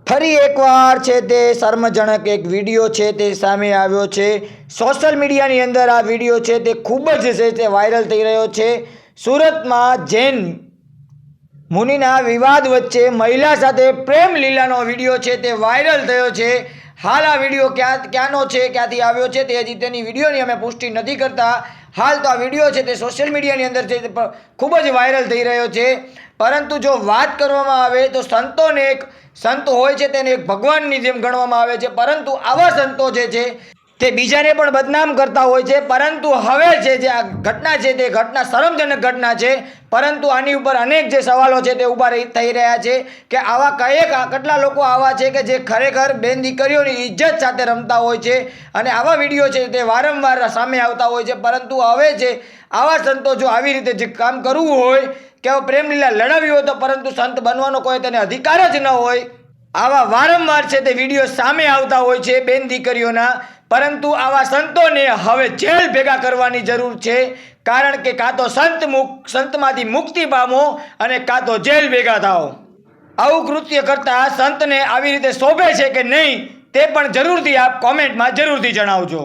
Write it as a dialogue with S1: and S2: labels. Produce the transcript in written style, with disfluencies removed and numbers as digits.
S1: ફરી એકવાર છે તે શર્મજનક એક વિડીયો છે તે સામે આવ્યો છે। સોશિયલ મીડિયાની અંદર આ વિડીયો છે તે ખૂબ જ છે તે વાયરલ થઈ રહ્યો છે। સુરતમાં જૈન મુનિના વિવાદ વચ્ચે મહિલા સાથે પ્રેમ લીલાનો વિડીયો છે તે વાયરલ થયો છે। હાલ આ વિડીયો ક્યાંનો છે, ક્યાંથી આવ્યો છે તે હજી તેની વિડીયોની અમે પુષ્ટિ નથી કરતા। હાલ તો આ વિડીયો છે તે સોશિયલ મીડિયાની અંદર છે તે ખૂબ જ વાયરલ થઈ રહ્યો છે। પરંતુ જો વાત કરવામાં આવે તો સંત હોય છે તેને એક ભગવાનની જેમ ગણવામાં આવે છે, પરંતુ આવા સંતો જે છે તે બીજાને પણ બદનામ કરતા હોય છે। પરંતુ હવે છે જે આ ઘટના છે તે ઘટના શરમજનક ઘટના છે, પરંતુ આની ઉપર અનેક જે સવાલો છે તે ઊભા થઈ રહ્યા છે કે આવા કેટલા લોકો આવા છે કે જે ખરેખર બેન દીકરીઓની ઇજ્જત સાથે રમતા હોય છે અને આવા વિડીયો છે તે વારંવાર સામે આવતા હોય છે। પરંતુ હવે છે આવા સંતો જો આવી રીતે જે કામ કરવું હોય કે પ્રેમલીલા લડાવી હોય તો પરંતુ સંત બનવાનો કોઈ તેને અધિકાર જ ન હોય। આવા વારંવાર છે તે વિડીયો સામે આવતા હોય છે બેન દીકરીઓના, પરંતુ આવા સંતોને હવે જેલ ભેગા કરવાની જરૂર છે। કારણ કે કાં તો સંતમાંથી મુક્તિ પામો અને કાં તો જેલ ભેગા થાઓ। આવું કૃત્ય કરતા સંતને આવી રીતે શોભે છે કે નહીં તે પણ જરૂરથી આપ કોમેન્ટમાં જરૂરથી જણાવજો।